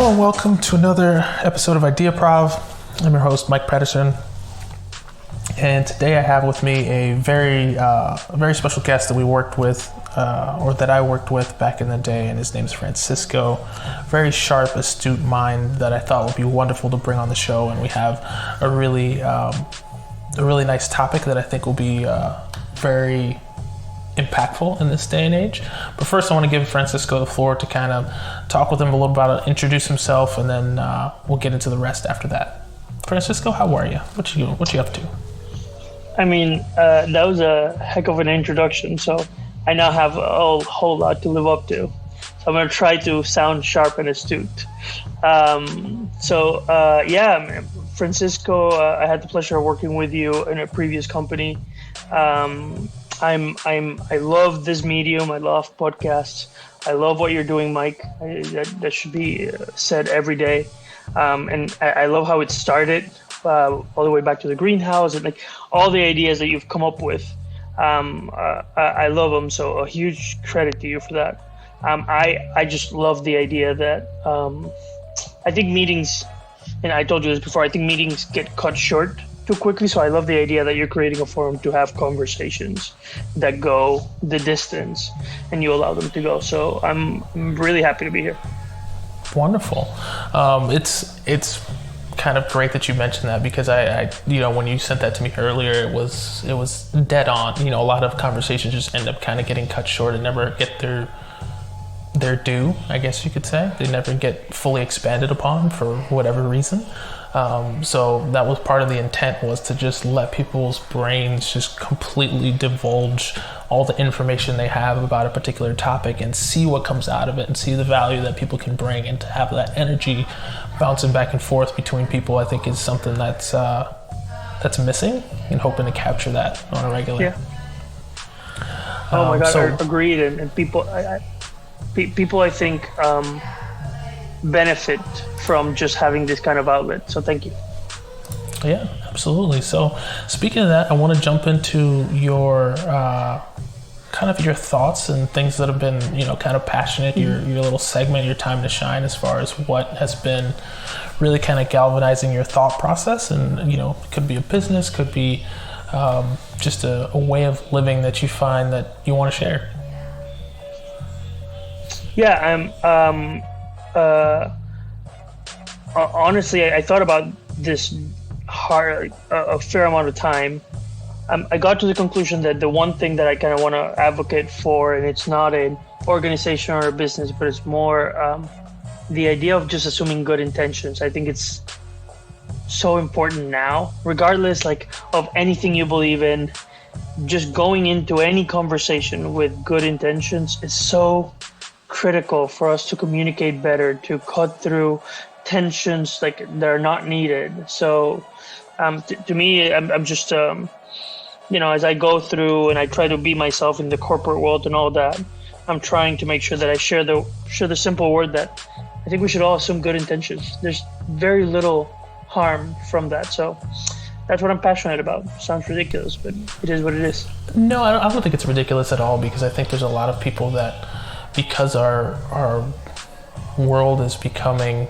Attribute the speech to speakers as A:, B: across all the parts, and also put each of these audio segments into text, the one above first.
A: Hello and welcome to another episode of Ideaprov. I'm your host, Mike Pedersen. And today I have with me a very special guest that we worked with, or that I worked with back in the day, and his name is Francisco. Very sharp, astute mind that I thought would be wonderful to bring on the show. And we have a really nice topic that I think will be very impactful in this day and age. But first I want to give Francisco the floor to kind of talk with him a little about it, introduce himself, and then we'll get into the rest after that. Francisco, how are you? What you up to?
B: I mean, that was a heck of an introduction, so I now have a whole lot to live up to. So I'm going to try to sound sharp and astute. Francisco, I had the pleasure of working with you in a previous company. I love this medium. I love podcasts. I love what you're doing, Mike. That should be said every day. And I love how it started, all the way back to the greenhouse, and like all the ideas that you've come up with. I love them. So a huge credit to you for that. I just love the idea that I think meetings, and I told you this before, I think meetings get cut short too quickly. So I love the idea that you're creating a forum to have conversations that go the distance and you allow them to go. So I'm really happy to be here. Wonderful.
A: It's kind of great that you mentioned that, because I when you sent that to me earlier, it was dead on. A lot of conversations just end up kind of getting cut short and never get their due, I guess you could say. They never get fully expanded upon for whatever reason. So that was part of the intent, was to just let people's brains just completely divulge all the information they have about a particular topic and see what comes out of it and see the value that people can bring, and to have that energy bouncing back and forth between people, I think is something that's missing, and hoping to capture that on a regular.
B: Yeah. Oh my God, I agreed. And people, people I think, benefit from just having this kind of outlet. So thank you.
A: Yeah, absolutely. So speaking of that, I want to jump into your kind of your thoughts and things that have been, kind of passionate, your little segment, your time to shine, as far as what has been really kind of galvanizing your thought process. And, it could be a business, could be just a way of living that you find that you want to share.
B: Yeah, honestly, I thought about this a fair amount of time. I got to the conclusion that the one thing that I kind of want to advocate for, and it's not an organization or a business, but it's more the idea of just assuming good intentions. I think it's so important now, regardless of anything you believe in. Just going into any conversation with good intentions is so critical for us to communicate better, to cut through tensions that are not needed. So to me, I'm just as I go through and I try to be myself in the corporate world and all that, I'm trying to make sure that I share the simple word that I think we should all assume good intentions. There's very little harm from that. So that's what I'm passionate about. Sounds ridiculous, but it is what it is.
A: No, I don't think it's ridiculous at all, because I think there's a lot of people that, because our world is becoming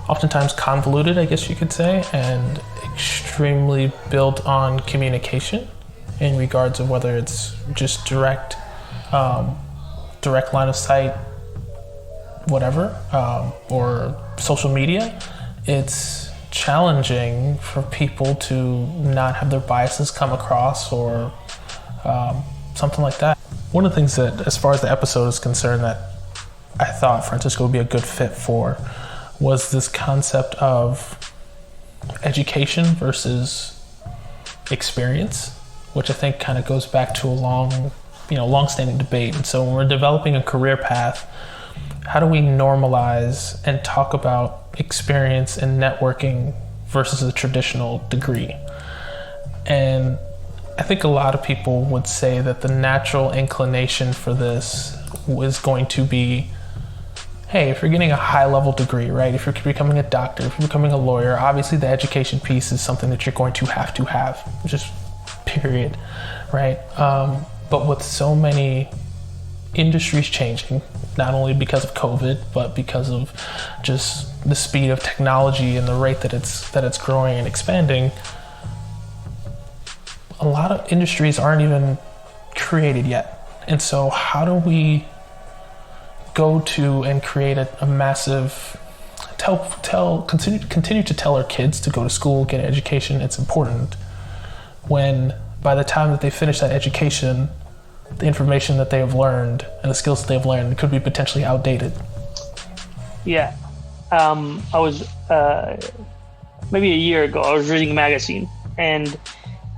A: oftentimes convoluted, I guess you could say, and extremely built on communication in regards of whether it's just direct line of sight, whatever, or social media. It's challenging for people to not have their biases come across, or something like that. One of the things that, as far as the episode is concerned, that I thought Francisco would be a good fit for was this concept of education versus experience, which I think kind of goes back to a long-standing debate. And so when we're developing a career path, how do we normalize and talk about experience and networking versus a traditional degree? And I think a lot of people would say that the natural inclination for this was going to be, hey, if you're getting a high-level degree, right? If you're becoming a doctor, if you're becoming a lawyer, obviously the education piece is something that you're going to have, just period, right? But with so many industry's changing, not only because of COVID, but because of just the speed of technology and the rate that it's growing and expanding. A lot of industries aren't even created yet. And so how do we go to and create a massive, continue to tell our kids to go to school, get an education, it's important, when by the time that they finish that education, the information that they have learned and the skills that they've learned could be potentially outdated.
B: Yeah. I was, maybe a year ago, I was reading a magazine, and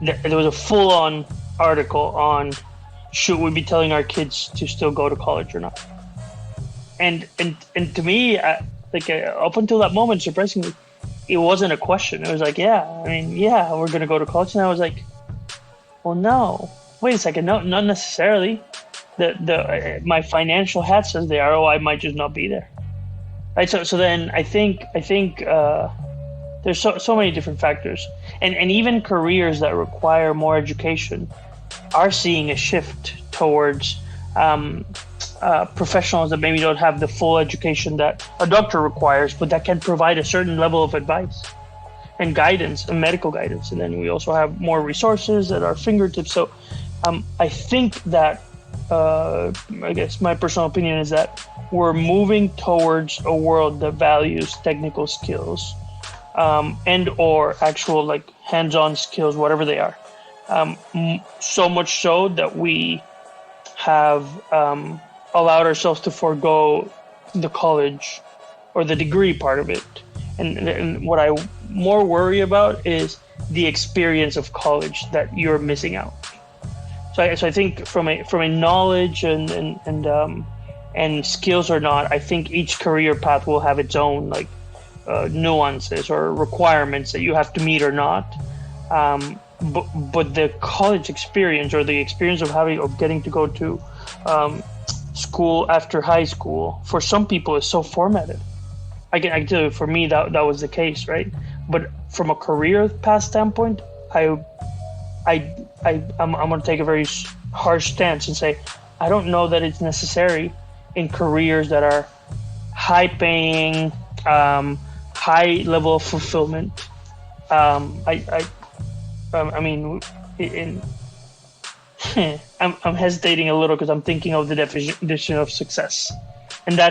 B: there was a full-on article on should we be telling our kids to still go to college or not. And to me, up until that moment, surprisingly, it wasn't a question. It was like, we're going to go to college. And I was like, well, no. Wait a second. No, not necessarily. My financial hat says the ROI might just not be there. Right. So then I think there's so many different factors, and even careers that require more education are seeing a shift towards professionals that maybe don't have the full education that a doctor requires, but that can provide a certain level of advice and guidance and medical guidance. And then we also have more resources at our fingertips. So I think that, I guess my personal opinion is that we're moving towards a world that values technical skills and or actual like hands-on skills, whatever they are. So much so that we have allowed ourselves to forego the college or the degree part of it. And what I more worry about is the experience of college that you're missing out. So I think from a knowledge and skills or not, I think each career path will have its own like nuances or requirements that you have to meet or not. But the college experience or the experience of getting to go to school after high school for some people is so formative. I can tell you, for me that was the case, right? But from a career path standpoint, I'm going to take a very harsh stance and say I don't know that it's necessary in careers that are high paying, high level of fulfillment. I'm hesitating a little because I'm thinking of the definition of success, and I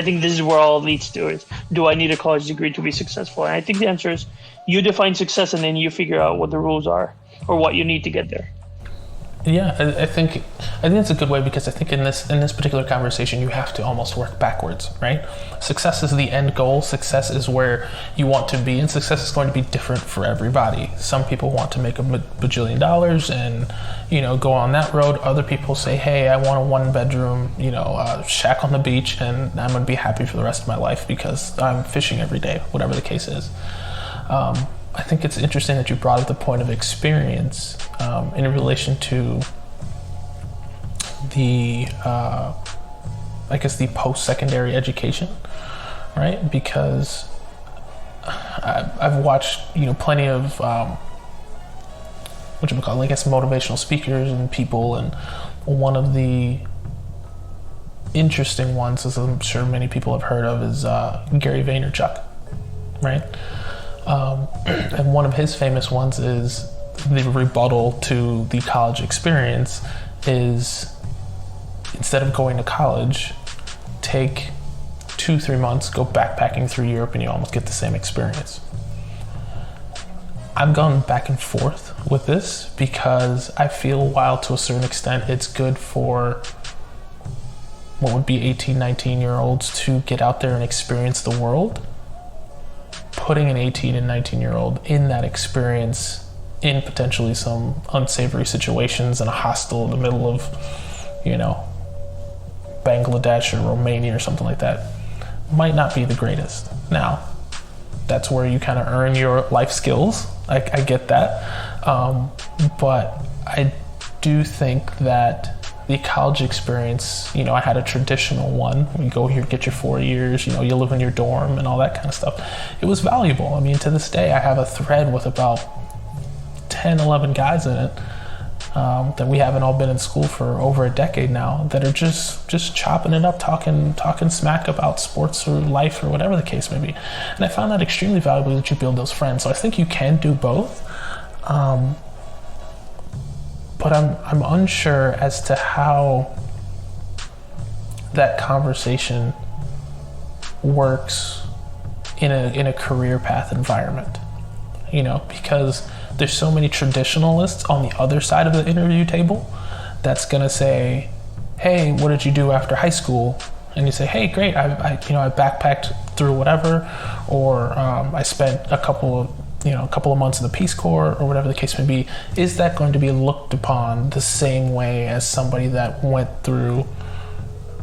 B: think this is where all leads to is, do I need a college degree to be successful? And I think the answer is you define success and then you figure out what the rules are or what you need to get there.
A: Yeah, I think it's a good way, because I think in this particular conversation you have to almost work backwards, right? Success is the end goal. Success is where you want to be, and success is going to be different for everybody. Some people want to make $1 bajillion and go on that road. Other people say, hey, I want a 1-bedroom shack on the beach, and I'm going to be happy for the rest of my life because I'm fishing every day, whatever the case is. I think it's interesting that you brought up the point of experience in relation to the, the post-secondary education, right? Because I've watched, plenty of, motivational speakers and people, and one of the interesting ones, as I'm sure many people have heard of, is Gary Vaynerchuk, right? And one of his famous ones is the rebuttal to the college experience is, instead of going to college, take 2-3 months, go backpacking through Europe, and you almost get the same experience. I've gone back and forth with this because I feel, while to a certain extent it's good for what would be 18, 19-year-olds to get out there and experience the world, putting an 18 and 19-year-old in that experience in potentially some unsavory situations in a hostel in the middle of, Bangladesh or Romania or something like that might not be the greatest. Now, that's where you kind of earn your life skills. I get that. But I do think that the college experience, I had a traditional one. You go here, get your 4 years, you live in your dorm and all that kind of stuff. It was valuable. I mean, to this day, I have a thread with about 10, 11 guys in it that we haven't all been in school for over a decade now, that are just chopping it up, talking smack about sports or life or whatever the case may be. And I found that extremely valuable, that you build those friends. So I think you can do both. But I'm unsure as to how that conversation works in a career path environment, because there's so many traditionalists on the other side of the interview table that's gonna say, hey, what did you do after high school? And you say, hey, great, I backpacked through whatever, or I spent a couple of months in the Peace Corps, or whatever the case may be. Is that going to be looked upon the same way as somebody that went through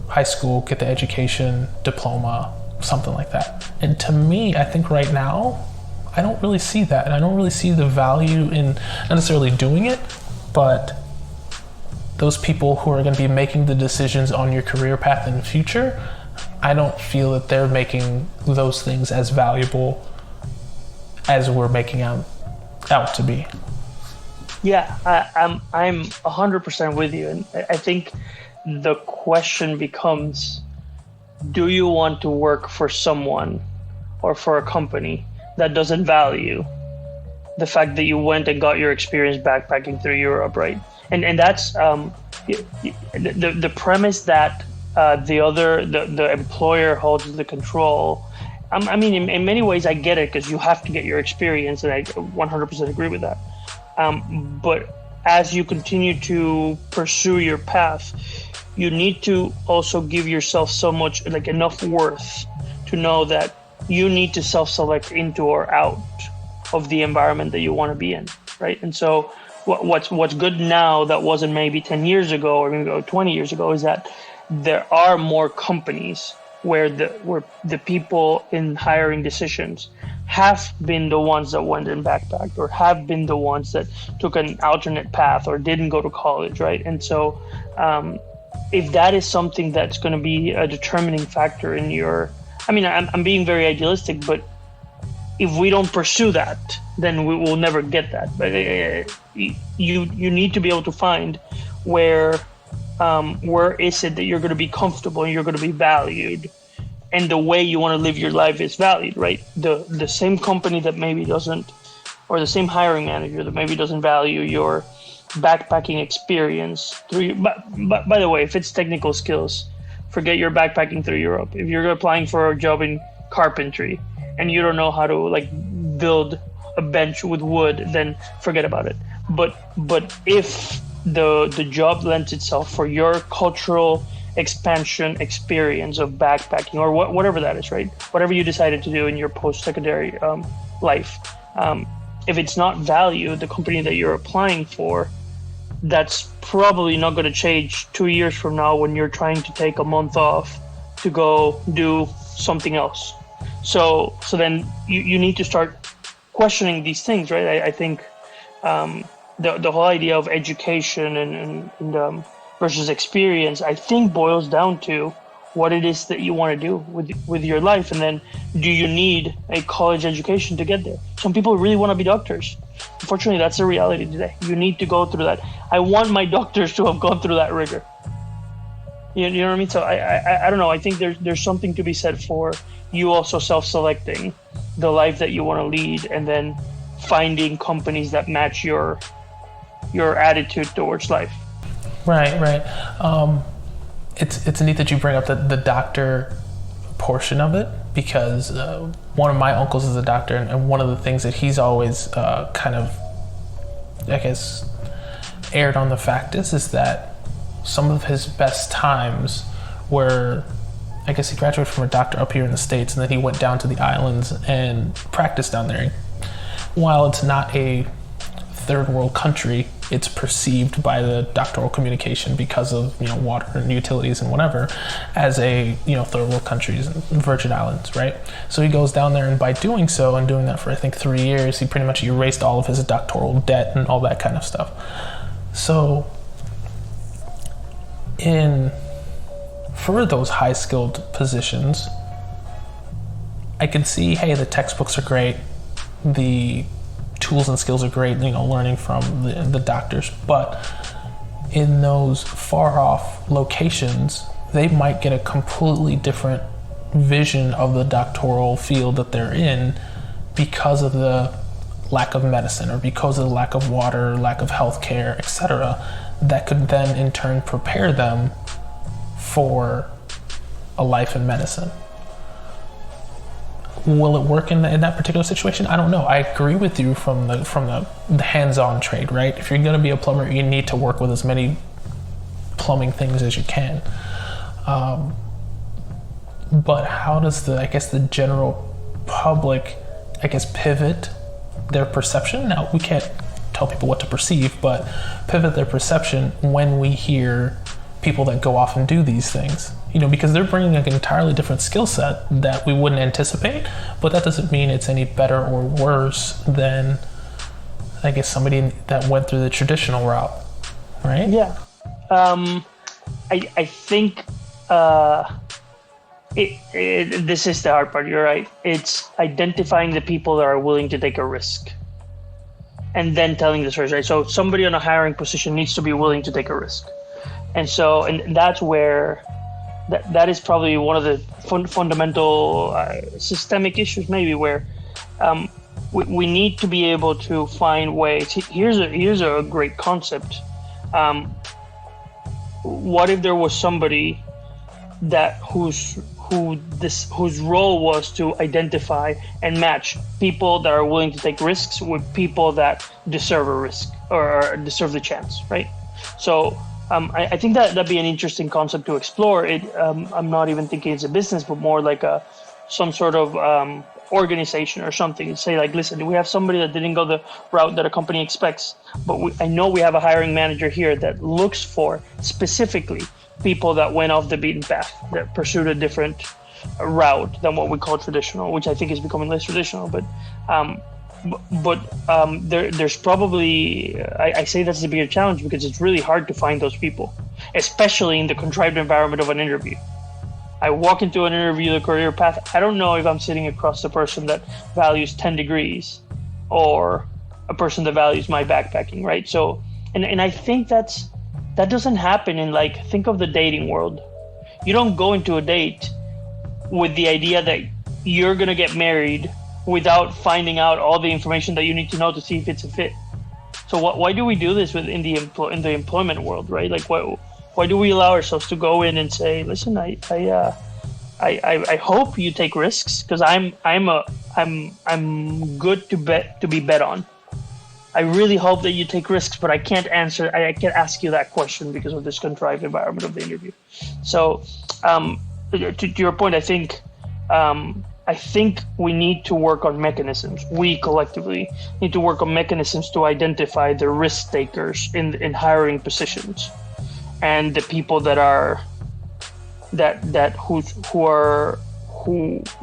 A: high school, get the education, diploma, something like that? And to me, I think right now, I don't really see that. And I don't really see the value in not necessarily doing it, but those people who are going to be making the decisions on your career path in the future, I don't feel that they're making those things as valuable as we're making out to be.
B: Yeah, I'm 100% with you. And I think the question becomes, do you want to work for someone or for a company that doesn't value the fact that you went and got your experience backpacking through Europe, right? And that's the premise that the employer holds the control. I mean, in many ways, I get it, because you have to get your experience, and I 100% agree with that. But as you continue to pursue your path, you need to also give yourself enough worth to know that you need to self-select into or out of the environment that you want to be in, right? And so what's good now that wasn't maybe 10 years ago or maybe 20 years ago is that there are more companies where the people in hiring decisions have been the ones that went and backpacked, or have been the ones that took an alternate path or didn't go to college, right? And so if that is something that's going to be a determining factor in your, I'm being very idealistic, but if we don't pursue that, then we will never get that. But you need to be able to find where is it that you're going to be comfortable and you're going to be valued, and the way you want to live your life is valued, right? The same company that maybe doesn't, or the same hiring manager that maybe doesn't value your backpacking experience through. But by the way, if it's technical skills, forget your backpacking through Europe. If you're applying for a job in carpentry and you don't know how to build a bench with wood, then forget about it. But if the job lends itself for your cultural expansion experience of backpacking, or whatever that is, right? Whatever you decided to do in your post-secondary life, if it's not valued, the company that you're applying for, that's probably not going to change 2 years from now when you're trying to take a month off to go do something else. So then you need to start questioning these things, right? I think the whole idea of education and versus experience, I think boils down to what it is that you want to do with your life, and then do you need a college education to get there? Some people really want to be doctors. Unfortunately, that's the reality today. You need to go through that. I want my doctors to have gone through that rigor. You know what I mean? So I don't know. I think there's something to be said for you also self-selecting the life that you want to lead, and then finding companies that match your attitude towards life.
A: Right. It's neat that you bring up the doctor portion of it, because one of my uncles is a doctor, and one of the things that he's always kind of, I guess, aired on the fact is that some of his best times were, I guess he graduated from a doctor up here in the States, and then he went down to the islands and practiced down there. While it's not a third world country, it's perceived by the doctoral communication, because of water and utilities and whatever, as a third world countries and Virgin Islands, right? So he goes down there, and by doing so, and doing that for I think 3 years, he pretty much erased all of his doctoral debt and all that kind of stuff. So for those high skilled positions, I can see, hey, the textbooks are great, the tools and skills are great, learning from the doctors, but in those far off locations, they might get a completely different vision of the doctoral field that they're in because of the lack of medicine or because of the lack of water, lack of healthcare, etc. That could then in turn prepare them for a life in medicine. Will it work in that particular situation? I don't know. I agree with you from the hands-on trade, right? If you're going to be a plumber, you need to work with as many plumbing things as you can. But how does the general public, pivot their perception? Now, we can't tell people what to perceive, but pivot their perception when we hear people that go off and do these things, because they're bringing an entirely different skill set that we wouldn't anticipate, but that doesn't mean it's any better or worse than, somebody that went through the traditional route, right?
B: Yeah. I think this is the hard part. You're right. It's identifying the people that are willing to take a risk and then telling the story, right? So somebody on a hiring position needs to be willing to take a risk. And that's where that is probably one of the fundamental systemic issues, maybe, where we need to be able to find ways. Here's a great concept. What if there was somebody whose role was to identify and match people that are willing to take risks with people that deserve a risk or deserve the chance, right? So I think that'd be an interesting concept to explore. I'm not even thinking it's a business, but more like some sort of organization or something. Say like, listen, we have somebody that didn't go the route that a company expects, but I know we have a hiring manager here that looks for specifically people that went off the beaten path, that pursued a different route than what we call traditional, which I think is becoming less traditional. But there's probably, I say that's the bigger challenge because it's really hard to find those people, especially in the contrived environment of an interview. I walk into an interview, the career path, I don't know if I'm sitting across the person that values 10 degrees or a person that values my backpacking, right? So, and I think that doesn't happen in, think of the dating world. You don't go into a date with the idea that you're going to get married without finding out all the information that you need to know to see if it's a fit. So why do we do this in the employment world, right? Why do we allow ourselves to go in and say, listen, I hope you take risks because I'm good to be bet on. I really hope that you take risks, but I can't ask you that question because of this contrived environment of the interview. So to your point, I think we need to work on mechanisms. We collectively need to work on mechanisms to identify the risk takers in hiring positions, and the people that are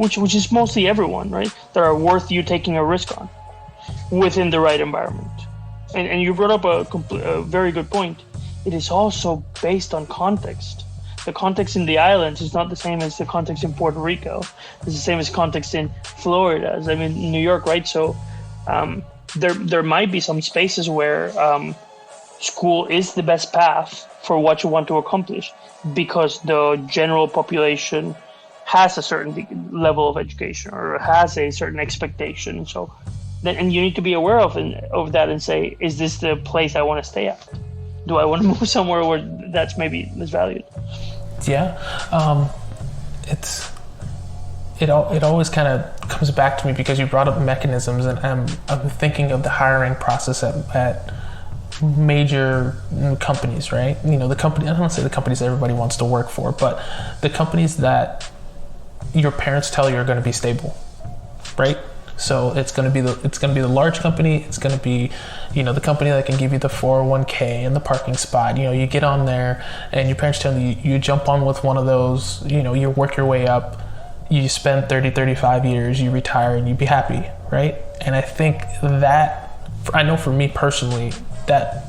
B: which is mostly everyone, right? That are worth you taking a risk on within the right environment. And you brought up a very good point. It is also based on context. The context in the islands is not the same as the context in Puerto Rico. It's the same as context in Florida, New York, right? So there might be some spaces where school is the best path for what you want to accomplish because the general population has a certain level of education or has a certain expectation. So and you need to be aware of that and say, is this the place I want to stay at? Do I want to move somewhere where that's maybe misvalued?
A: Yeah, it always kind of comes back to me because you brought up mechanisms, and I'm thinking of the hiring process at major companies, right? The company, I don't want to say the companies that everybody wants to work for, but the companies that your parents tell you are going to be stable, right? So it's going to be the large company. It's going to be, the company that can give you the 401k and the parking spot. You get on there and your parents tell you, you jump on with one of those, you work your way up, you spend 30, 35 years, you retire and you be happy, right? And I think that, I know for me personally, that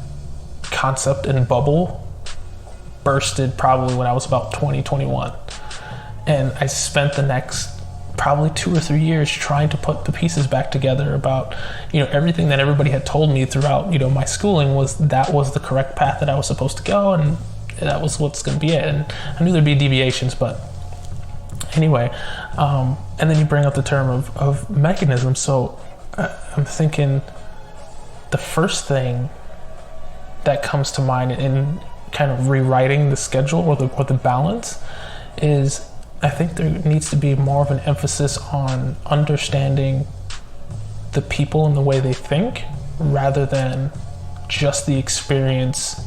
A: concept and bubble bursted probably when I was about 20, 21. And I spent the next probably 2 or 3 years trying to put the pieces back together about, everything that everybody had told me throughout, my schooling was the correct path that I was supposed to go, and that was what's going to be it. And I knew there'd be deviations, but anyway, and then you bring up the term of mechanism. So I'm thinking the first thing that comes to mind in kind of rewriting the schedule or the balance is, I think there needs to be more of an emphasis on understanding the people and the way they think, rather than just the experience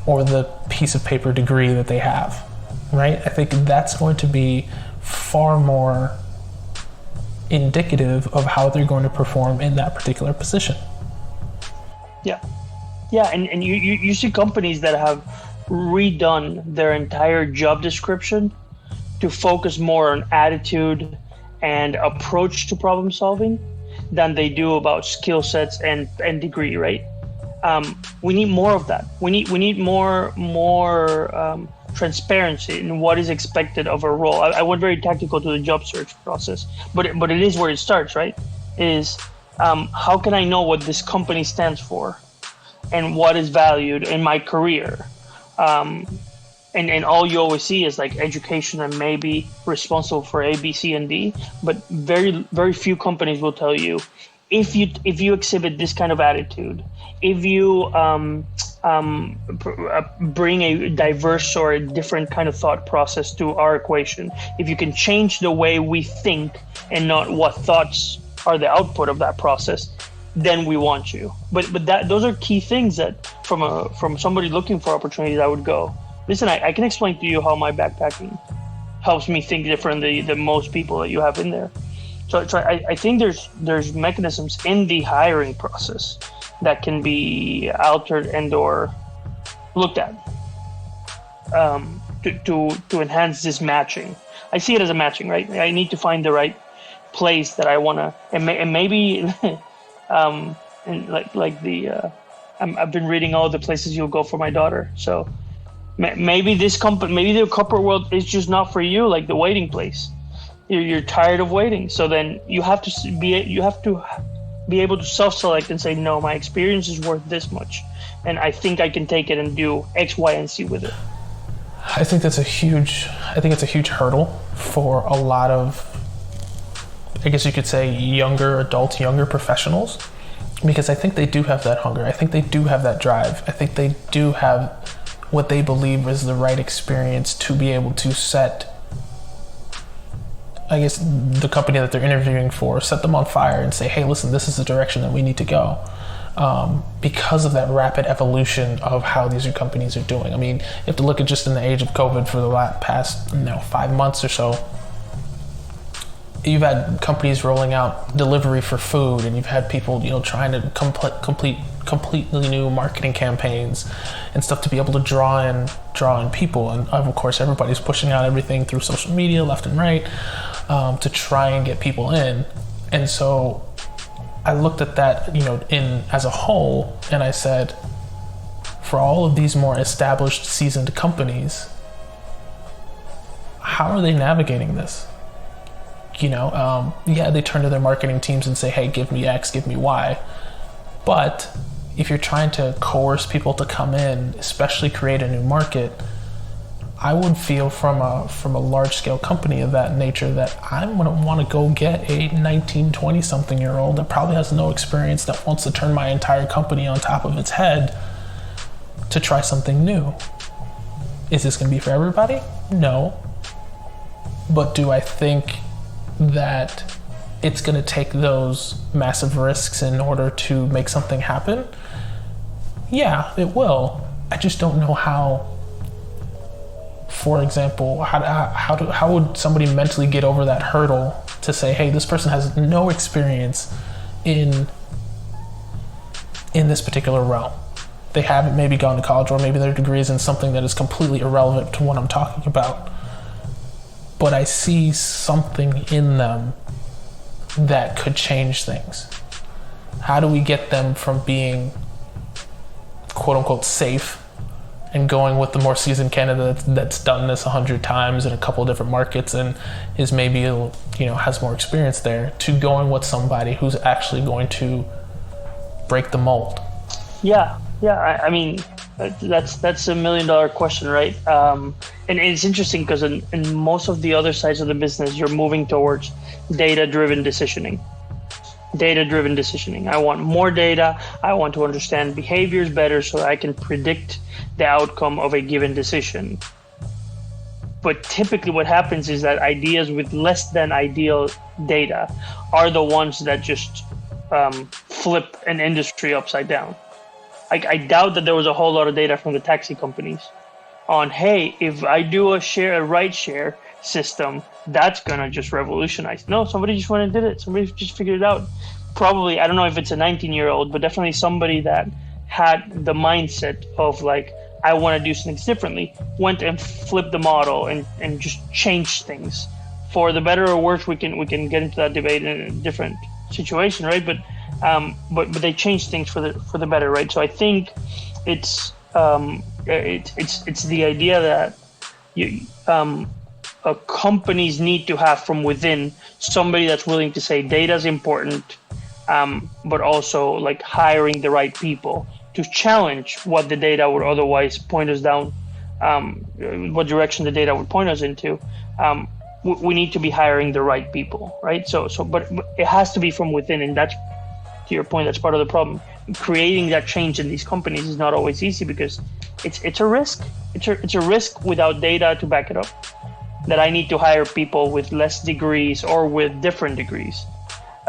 A: or the piece of paper degree that they have, right? I think that's going to be far more indicative of how they're going to perform in that particular position.
B: Yeah, and you see companies that have redone their entire job description to focus more on attitude and approach to problem solving than they do about skill sets and degree, right? We need more of that. We need more transparency in what is expected of a role. I went very tactical to the job search process, but it is where it starts, right? Is how can I know what this company stands for and what is valued in my career? And all you always see is like education and maybe responsible for A, B, C, and D. But very, very few companies will tell you if you exhibit this kind of attitude, if you bring a diverse or a different kind of thought process to our equation, if you can change the way we think and not what thoughts are the output of that process, then we want you. But those are key things that from somebody looking for opportunities, I would go, listen, I can explain to you how my backpacking helps me think differently than most people that you have in there. So I think there's mechanisms in the hiring process that can be altered and or looked at to enhance this matching. I see it as a matching, right? I need to find the right place that I want to, and maybe and like the I've been reading all the places you'll go for my daughter. So maybe maybe the corporate world is just not for you, like the waiting place. You're tired of waiting, so then you have to be able to self-select and say, no, my experience is worth this much, and I think I can take it and do X, Y, and Z with it.
A: I think it's a huge hurdle for a lot of, I guess you could say, younger adults, younger professionals, because I think they do have that hunger. I think they do have that drive. I think they do have what they believe is the right experience to be able to set, I guess, the company that they're interviewing for, set them on fire and say, hey, listen, this is the direction that we need to go. Because of that rapid evolution of how these companies are doing. I mean, you have to look at just in the age of COVID for the past 5 months or so. You've had companies rolling out delivery for food, and you've had people, trying to completely new marketing campaigns and stuff to be able to draw in people. And of course, everybody's pushing out everything through social media, left and right, to try and get people in. And so I looked at that, in as a whole, and I said, for all of these more established, seasoned companies, how are they navigating this? They turn to their marketing teams and say, hey, give me X, give me Y. But if you're trying to coerce people to come in, especially create a new market, I would feel from a large-scale company of that nature that I'm going to want to go get a 19, 20-something-year-old that probably has no experience, that wants to turn my entire company on top of its head to try something new. Is this going to be for everybody? No. But do I think that it's going to take those massive risks in order to make something happen? Yeah, it will. I just don't know how. For example, how would somebody mentally get over that hurdle to say, hey, this person has no experience in this particular realm. They haven't maybe gone to college, or maybe their degree is in something that is completely irrelevant to what I'm talking about. But I see something in them that could change things. How do we get them from being quote unquote safe and going with the more seasoned candidate that's done this 100 times in a couple of different markets and is maybe, has more experience there, to going with somebody who's actually going to break the mold?
B: Yeah. I mean, that's $1 million question, right? And it's interesting because in most of the other sides of the business, you're moving towards data-driven decisioning. I want more data. I want to understand behaviors better so I can predict the outcome of a given decision. But typically what happens is that ideas with less than ideal data are the ones that just flip an industry upside down. I doubt that there was a whole lot of data from the taxi companies on, hey, if I do a ride share system, that's gonna just revolutionize. No, somebody just went and did it. Somebody just figured it out. Probably, I don't know if it's a 19-year-old, but definitely somebody that had the mindset of like, I want to do things differently, went and flipped the model and just changed things for the better or worse. We can get into that debate in a different situation, right? But they changed things for the better, right? So I think it's the idea that companies need to have from within somebody that's willing to say data is important, but also like hiring the right people to challenge what the data would otherwise point us down, what direction the data would point us into. We need to be hiring the right people, right? But it has to be from within, and that's, to your point, that's part of the problem. Creating that change in these companies is not always easy because it's a risk. It's a risk without data to back it up. That I need to hire people with less degrees or with different degrees,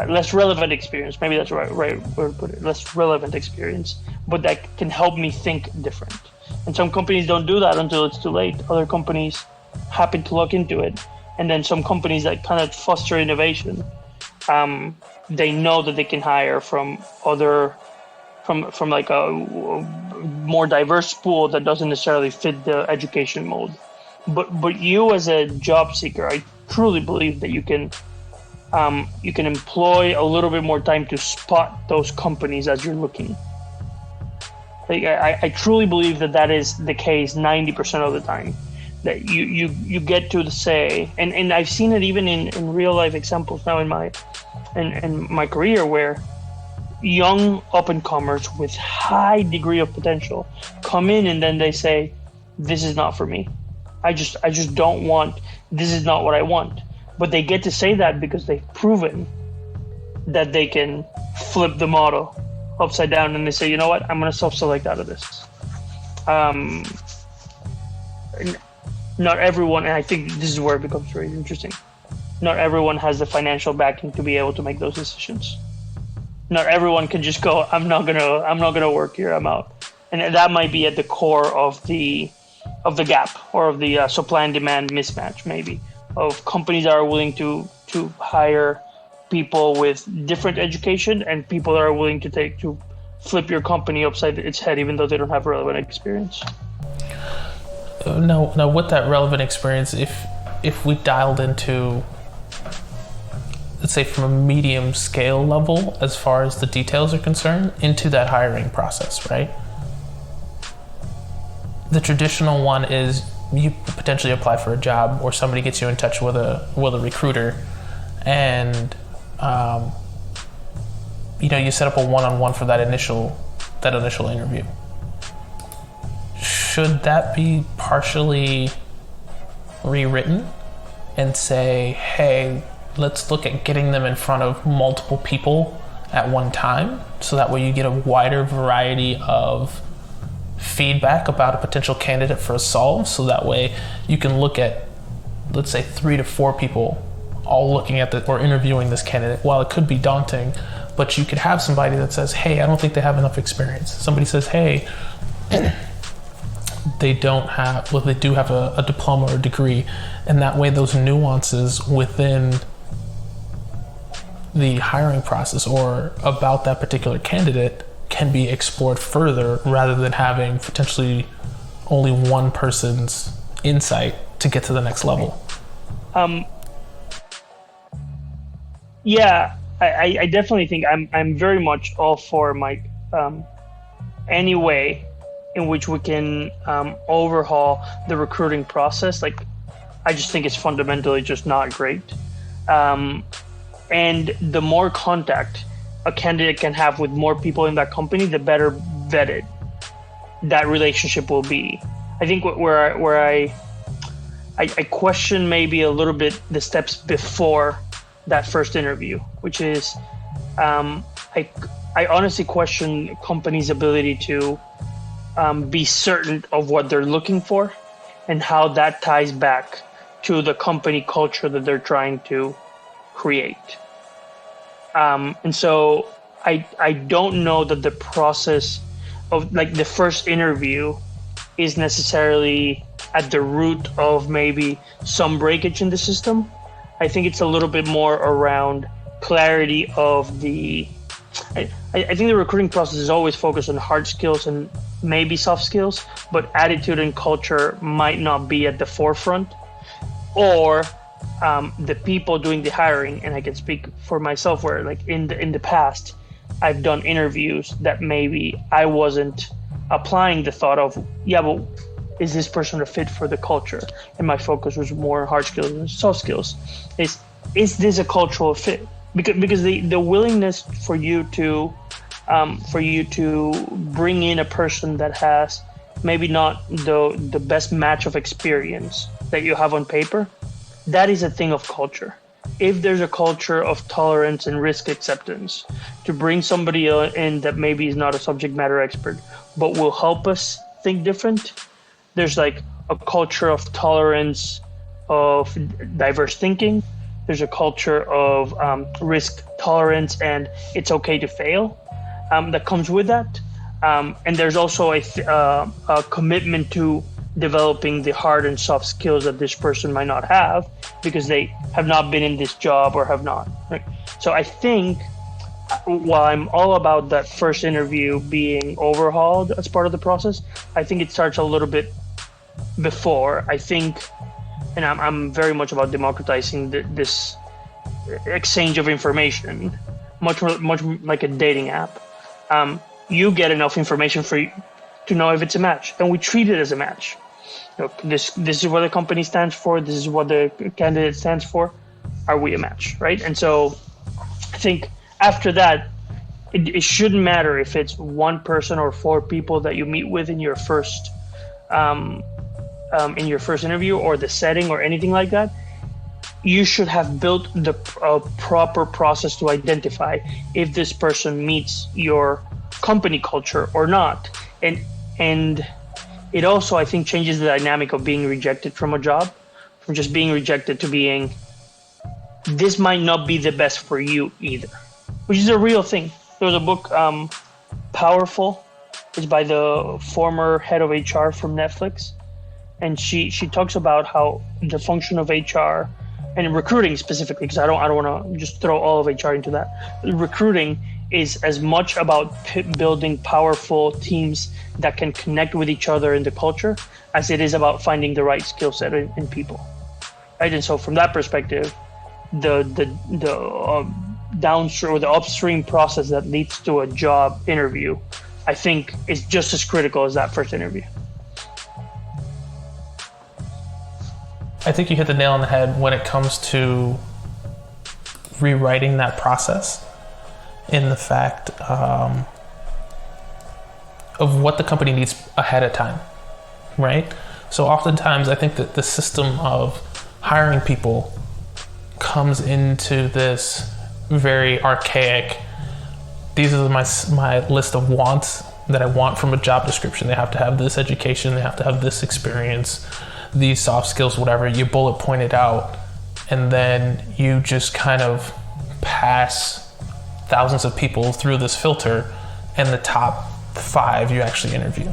B: less relevant experience. Maybe that's the right way to put it. Less relevant experience, but that can help me think different. And some companies don't do that until it's too late. Other companies happen to look into it, and then some companies that kind of foster innovation, they know that they can hire from like a more diverse pool that doesn't necessarily fit the education mold. But you as a job seeker, I truly believe that you can employ a little bit more time to spot those companies as you're looking. Like I truly believe that is the case 90% of the time. That you get to say, and I've seen it even in real life examples now in my career where young up and comers with high degree of potential come in and then they say, this is not for me. I just don't want, this is not what I want. But they get to say that because they've proven that they can flip the model upside down, and they say, you know what, I'm going to self-select out of this. Not everyone, and I think this is where it becomes very interesting, not everyone has the financial backing to be able to make those decisions. Not everyone can just go, I'm not gonna work here, I'm out. And that might be at the core of the gap, or of the supply and demand mismatch, maybe, of companies that are willing to hire people with different education and people that are willing to flip your company upside its head even though they don't have relevant experience.
A: Now with that relevant experience, if we dialed into, let's say, from a medium scale level as far as the details are concerned, into that hiring process, right? The traditional one is you potentially apply for a job, or somebody gets you in touch with a recruiter, and you set up a one-on-one for that initial interview. Should that be partially rewritten and say, hey, let's look at getting them in front of multiple people at one time, so that way you get a wider variety of feedback about a potential candidate for a solve, so that way you can look at, let's say, 3 to 4 people all looking at or interviewing this candidate. While it could be daunting, but you could have somebody that says, hey, I don't think they have enough experience. Somebody says, hey, they do have a diploma or degree, and that way those nuances within the hiring process or about that particular candidate can be explored further, rather than having potentially only one person's insight to get to the next level.
B: Yeah, I definitely think I'm very much all for, Mike, any way in which we can overhaul the recruiting process. Like, I just think it's fundamentally just not great. And the more contact a candidate can have with more people in that company, the better vetted that relationship will be. I think where I question maybe a little bit the steps before that first interview, which is I honestly question companies' ability to be certain of what they're looking for and how that ties back to the company culture that they're trying to create. And so I don't know that the process of like the first interview is necessarily at the root of maybe some breakage in the system. I think it's a little bit more around clarity of the. I think the recruiting process is always focused on hard skills and maybe soft skills, but attitude and culture might not be at the forefront. Or the people doing the hiring, and I can speak for myself where like in the past, I've done interviews that maybe I wasn't applying the thought of, yeah, but is this person a fit for the culture? And my focus was more hard skills and soft skills. Is this a cultural fit? Because the willingness for you to bring in a person that has maybe not the best match of experience that you have on paper, that is a thing of culture. If there's a culture of tolerance and risk acceptance to bring somebody in that maybe is not a subject matter expert, but will help us think different, there's like a culture of tolerance of diverse thinking. There's a culture of risk tolerance and it's okay to fail that comes with that. And there's also a commitment to developing the hard and soft skills that this person might not have because they have not been in this job or have not. Right? So I think while I'm all about that first interview being overhauled as part of the process, I think it starts a little bit before. I think, and I'm very much about democratizing this exchange of information, much like a dating app. You get enough information for you to know if it's a match, and we treat it as a match. Look, this is what the company stands for. This is what the candidate stands for. Are we a match, right? And so, I think after that, it shouldn't matter if it's one person or four people that you meet with in your first interview or the setting or anything like that. You should have built the proper process to identify if this person meets your company culture or not. And it also, I think, changes the dynamic of being rejected from a job, from just being rejected to being, this might not be the best for you either, which is a real thing. There was a book, Powerful. It's by the former head of HR from Netflix. And she talks about how the function of HR and recruiting specifically, because I don't want to just throw all of HR into that. Recruiting is as much about building powerful teams that can connect with each other in the culture as it is about finding the right skill set in people, right? And so from that perspective, the downstream or the upstream process that leads to a job interview, I think, is just as critical as that first interview.
A: I think you hit the nail on the head when it comes to rewriting that process in the fact of what the company needs ahead of time, right? So oftentimes I think that the system of hiring people comes into this very archaic, these are my list of wants that I want from a job description. They have to have this education, they have to have this experience, these soft skills, whatever, you bullet point it out, and then you just kind of pass thousands of people through this filter, and the top 5 you actually interview.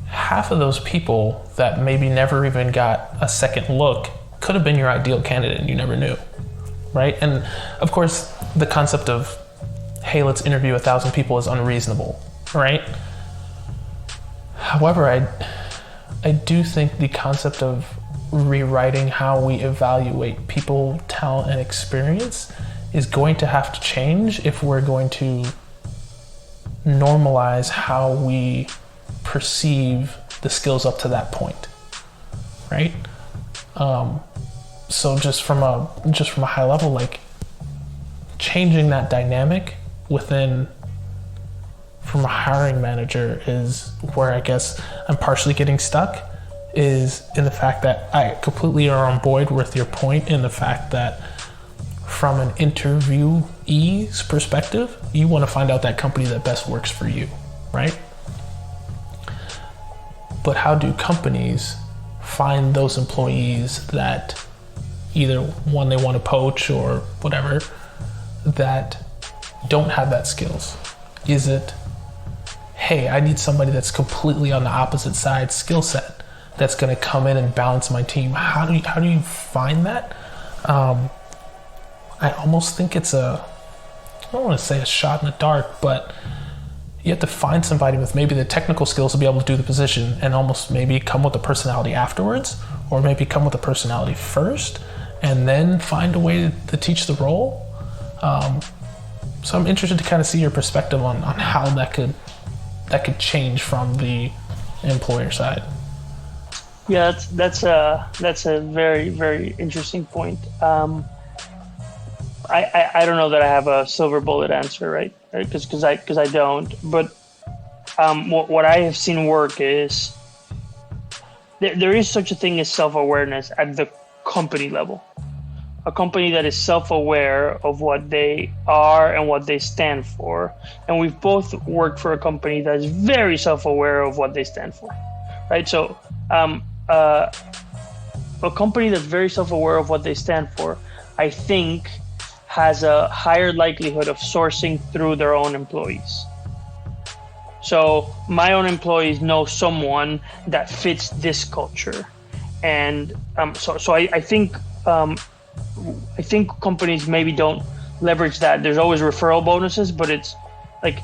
A: Half of those people that maybe never even got a second look could have been your ideal candidate and you never knew, right? And of course, the concept of, hey, let's interview 1,000 people is unreasonable, right? However, I do think the concept of rewriting how we evaluate people, talent, and experience is going to have to change if we're going to normalize how we perceive the skills up to that point, right? So just from a high level, like changing that dynamic from a hiring manager is where I guess I'm partially getting stuck, is in the fact that I completely are on board with your point in the fact that from an interviewee's perspective, you want to find out that company that best works for you, right? But how do companies find those employees that either one, they want to poach or whatever, that don't have that skills? Is it, hey, I need somebody that's completely on the opposite side skill set that's going to come in and balance my team? How do you find that? I almost think it's I don't want to say a shot in the dark, but you have to find somebody with maybe the technical skills to be able to do the position, and almost maybe come with the personality afterwards, or maybe come with the personality first and then find a way to teach the role. So I'm interested to kind of see your perspective on how that could change from the employer side.
B: Yeah, that's a very, very interesting point. I don't know that I have a silver bullet answer, right? Because I don't. But what I have seen work is there is such a thing as self-awareness at the company level. A company that is self-aware of what they are and what they stand for. And we've both worked for a company that is very self-aware of what they stand for, right? So a company that's very self-aware of what they stand for, I think, has a higher likelihood of sourcing through their own employees. So my own employees know someone that fits this culture. And so I think companies maybe don't leverage that. There's always referral bonuses, but it's like,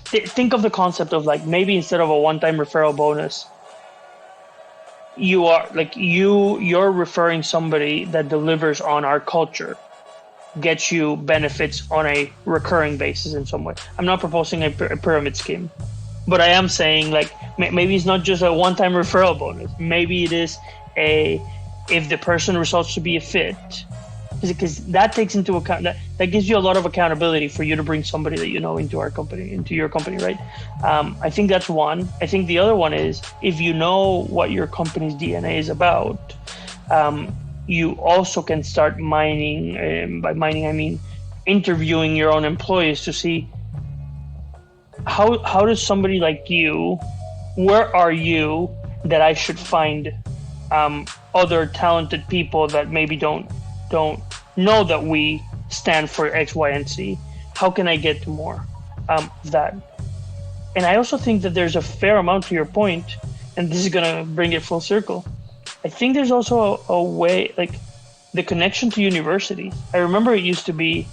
B: think of the concept of like, maybe instead of a one-time referral bonus, you're referring somebody that delivers on our culture, gets you benefits on a recurring basis in some way. I'm not proposing a pyramid scheme, but I am saying like maybe it's not just a one-time referral bonus. Maybe it is if the person results to be a fit, because that takes into account that gives you a lot of accountability for you to bring somebody that you know into your company, right? I think that's one. I think the other one is, if you know what your company's DNA is about, you also can start mining. By mining, I mean interviewing your own employees to see how does somebody like you, where are you that I should find other talented people that maybe don't know that we stand for X, Y, and Z. How can I get to more of that? And I also think that there's a fair amount, to your point, and this is going to bring it full circle. I think there's also a way, like the connection to university. I remember it used to be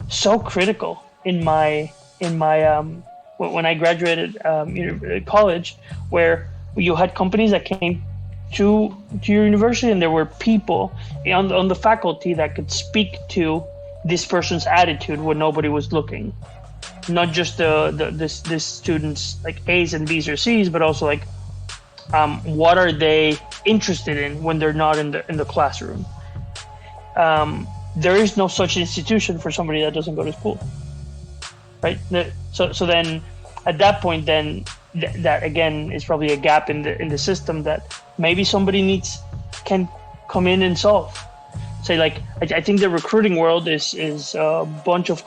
B: so critical in my when I graduated college, where you had companies that came to your university, and there were people on the faculty that could speak to this person's attitude when nobody was looking. Not just this students like A's and B's or C's, but also like what are they interested in when they're not in the classroom. There is no such institution for somebody that doesn't go to school, right? So then at that point, then that again is probably a gap in the system that maybe somebody can come in and solve. Say like I think the recruiting world is a bunch of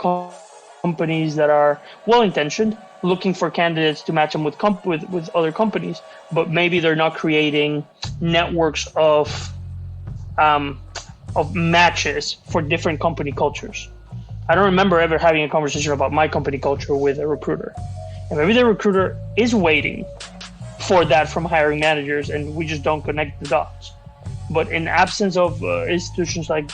B: companies that are well-intentioned, looking for candidates to match them with other companies, but maybe they're not creating networks of matches for different company cultures. I don't remember ever having a conversation about my company culture with a recruiter. And maybe the recruiter is waiting for that from hiring managers, and we just don't connect the dots. But in absence of institutions like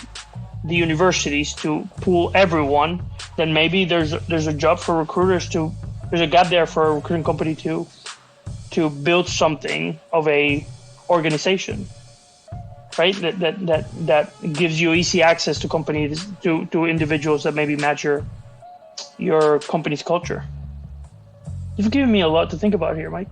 B: the universities to pool everyone, then maybe there's a job for recruiters there's a gap there for a recruiting company to build something of a organization, right? That gives you easy access to companies, to individuals that maybe match your company's culture. You've given me a lot to think about here, Mike.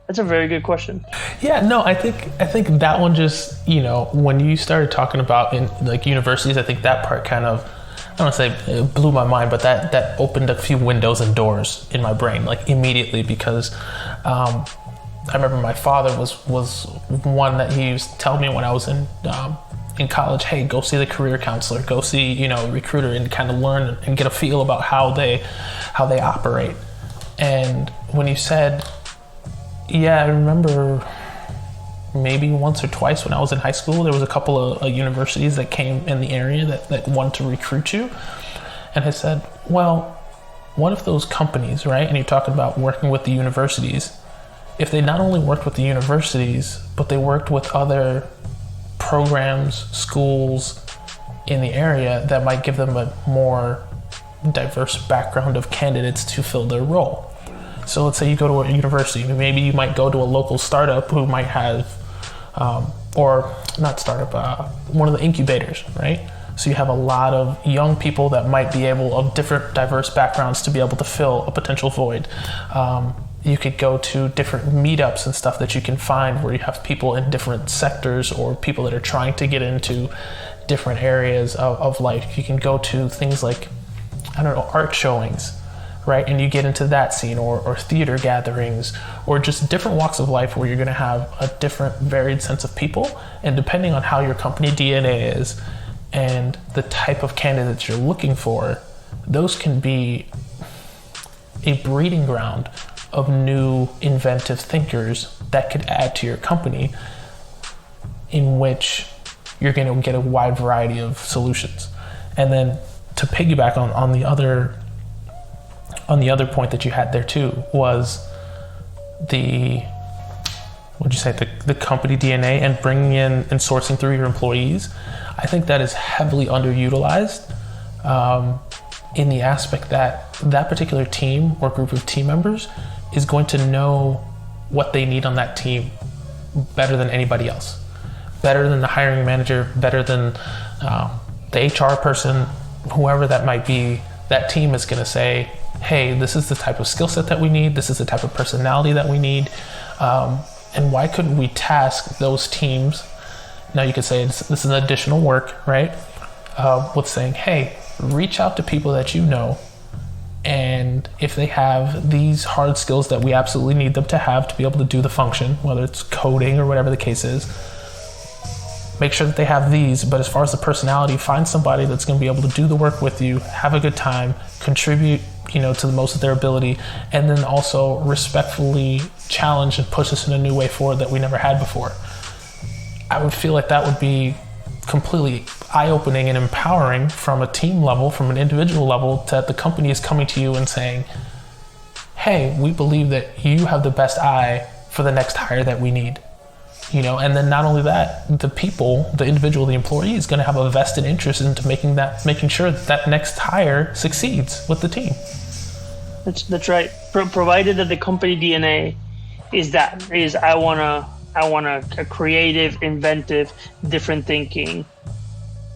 B: That's a very good question.
A: Yeah, no, I think that one just, when you started talking about in like universities, I think that part kind of, I don't want to say it blew my mind, but that opened a few windows and doors in my brain, like immediately, because I remember my father was one that he used to tell me when I was in college, hey, go see the career counselor, go see, a recruiter, and kind of learn and get a feel about how they operate. And when you said, yeah, I remember maybe once or twice when I was in high school, there was a couple of universities that came in the area that wanted to recruit you. And I said, well, what if those companies, right? And you're talking about working with the universities. If they not only worked with the universities, but they worked with other programs, schools in the area that might give them a more diverse background of candidates to fill their role. So let's say you go to a university, maybe you might go to a local startup who might have, or not startup, one of the incubators, right? So you have a lot of young people that might be able, of different diverse backgrounds, to be able to fill a potential void. You could go to different meetups and stuff that you can find where you have people in different sectors or people that are trying to get into different areas of life. You can go to things like, I don't know, art showings, right? And you get into that scene, or theater gatherings, or just different walks of life where you're going to have a different varied sense of people. And depending on how your company DNA is and the type of candidates you're looking for, those can be a breeding ground of new inventive thinkers that could add to your company, in which you're going to get a wide variety of solutions. And then to piggyback on the other point that you had there too, was the company DNA and bringing in and sourcing through your employees. I think that is heavily underutilized in the aspect that particular team or group of team members is going to know what they need on that team better than anybody else, better than the hiring manager, better than the HR person, whoever that might be. That team is going to say, hey, this is the type of skill set that we need, this is the type of personality that we need, and why couldn't we task those teams? Now you could say this is an additional work, right? With saying, hey, reach out to people that you know, and if they have these hard skills that we absolutely need them to have to be able to do the function, whether it's coding or whatever the case is, make sure that they have these. But as far as the personality, find somebody that's going to be able to do the work with you, have a good time, contribute, to the most of their ability, and then also respectfully challenge and push us in a new way forward that we never had before. I would feel like that would be completely eye-opening and empowering from a team level, from an individual level, that the company is coming to you and saying, hey, we believe that you have the best eye for the next hire that we need. And then not only that, the people, the individual, the employee is going to have a vested interest into making sure that next hire succeeds with the team.
B: That's right. Provided that the company DNA is I want a creative, inventive, different thinking.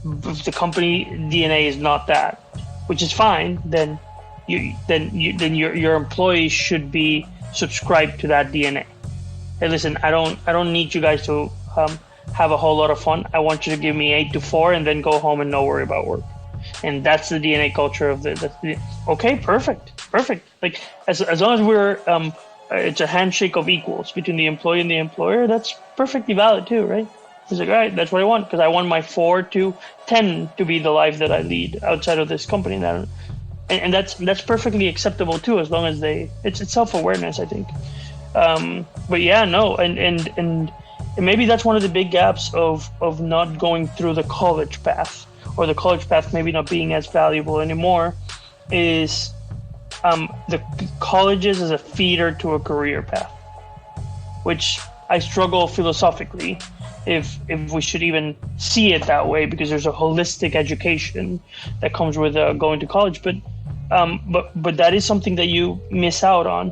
B: If the company DNA is not that, which is fine, then your employees should be subscribed to that DNA. Hey, listen, I don't need you guys to have a whole lot of fun. I want you to give me 8 to 4 and then go home and not worry about work. And that's the DNA culture of the okay, perfect. Like as long as we're it's a handshake of equals between the employee and the employer, that's perfectly valid too, right? He's like, all right, that's what I want, because I want my 4 to 10 to be the life that I lead outside of this company. And that's perfectly acceptable too, as long as it's self-awareness, I think. But yeah, no, and maybe that's one of the big gaps of not going through the college path, or the college path maybe not being as valuable anymore, is the colleges as a feeder to a career path, which I struggle philosophically if we should even see it that way, because there's a holistic education that comes with going to college, but that is something that you miss out on.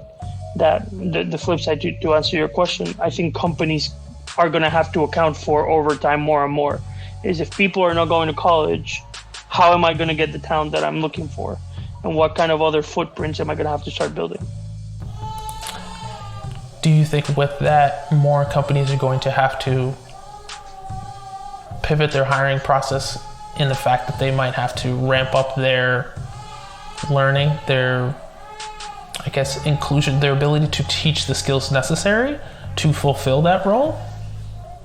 B: That the flip side, to answer your question, I think companies are going to have to account for over time more and more, is if people are not going to college, how am I going to get the talent that I'm looking for? And what kind of other footprints am I going to have to start building?
A: do you think with that, more companies are going to have to pivot their hiring process in the fact that they might have to ramp up their learning, their, I guess, inclusion, their ability to teach the skills necessary to fulfill that role?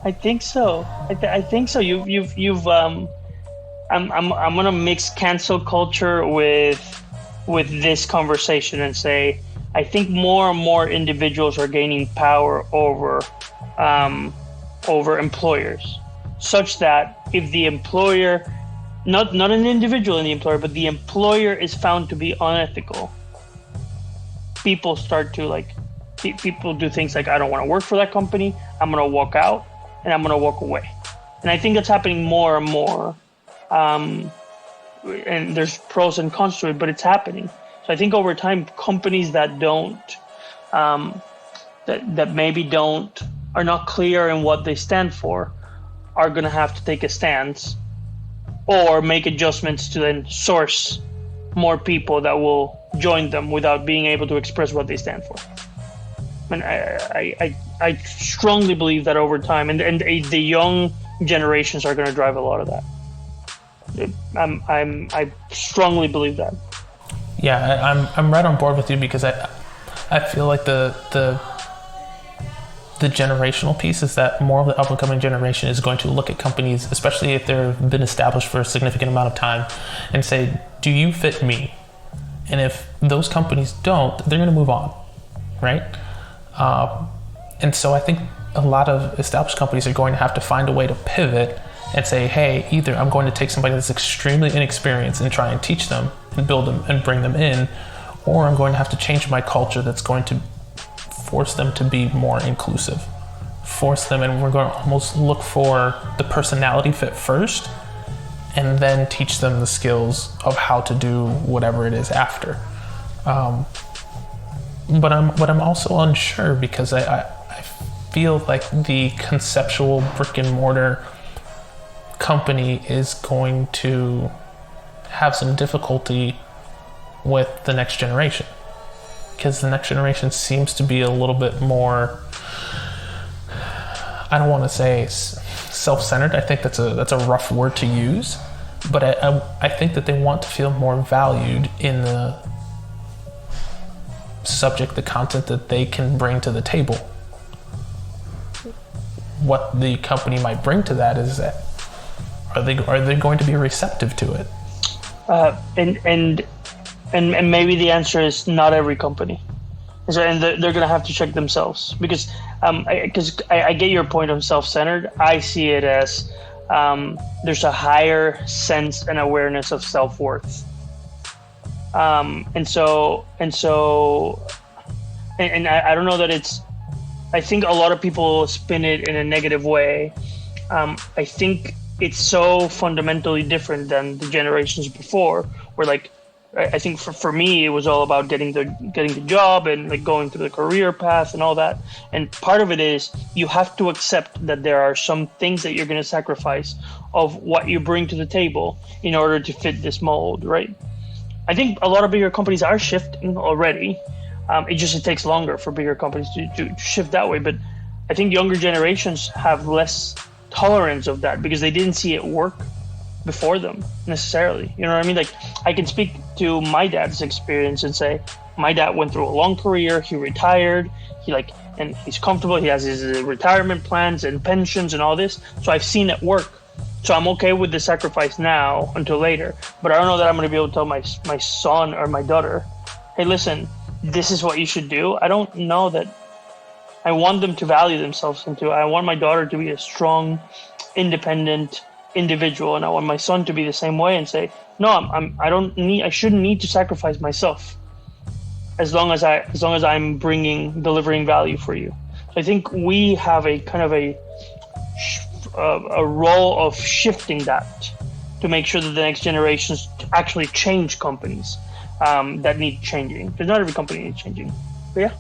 B: I think so. I think so. I'm gonna mix cancel culture with this conversation and say I think more and more individuals are gaining power over employers, such that if the employer, not an individual in the employer, but the employer is found to be unethical, people start to people do things like, I don't want to work for that company, I'm gonna walk out and I'm gonna walk away. And I think that's happening more and more. And there's pros and cons to it, but it's happening. So I think over time, companies that don't, that maybe are not clear in what they stand for, are going to have to take a stance or make adjustments to then source more people that will join them without being able to express what they stand for. And I strongly believe that over time, and the young generations are going to drive a lot of that. I strongly believe that.
A: Yeah, I'm right on board with you, because I feel like the generational piece is that more of the up and coming generation is going to look at companies, especially if they've been established for a significant amount of time, and say, do you fit me? And if those companies don't, they're going to move on, right? And so I think a lot of established companies are going to have to find a way to pivot and say, hey, either I'm going to take somebody that's extremely inexperienced and try and teach them and build them and bring them in, or I'm going to have to change my culture that's going to force them to be more inclusive, force them, and we're going to almost look for the personality fit first and then teach them the skills of how to do whatever it is after. But I'm also unsure, because I feel like the conceptual brick and mortar company is going to have some difficulty with the next generation, because the next generation seems to be a little bit more, I don't want to say self-centered. I think that's a rough word to use, but I think that they want to feel more valued in the subject, the content that they can bring to the table. What the company might bring to that is that are they going to be receptive to it?
B: And maybe the answer is not every company. And they're going to have to check themselves, because I get your point on self-centered. I see it as there's a higher sense and awareness of self-worth. And I don't know that it's, I think a lot of people spin it in a negative way. I think it's so fundamentally different than the generations before, where I think for me, it was all about getting the job and going through the career path and all that. And part of it is you have to accept that there are some things that you're going to sacrifice of what you bring to the table in order to fit this mold, right? I think a lot of bigger companies are shifting already. It takes longer for bigger companies to shift that way. But I think younger generations have less tolerance of that because they didn't see it work before them necessarily. You know what I mean? I can speak to my dad's experience and say, my dad went through a long career. He retired. And he's comfortable. He has his retirement plans and pensions and all this. So I've seen it work. So I'm okay with the sacrifice now until later. But I don't know that I'm going to be able to tell my son or my daughter, hey, listen, this is what you should do. I don't know that I want them to value themselves I want my daughter to be a strong, independent individual, and I want my son to be the same way and say, no, I shouldn't need to sacrifice myself as long as I'm delivering value for you. So I think we have a kind of a role of shifting that to make sure that the next generations actually change companies that need changing. Because not every company needs changing. But yeah.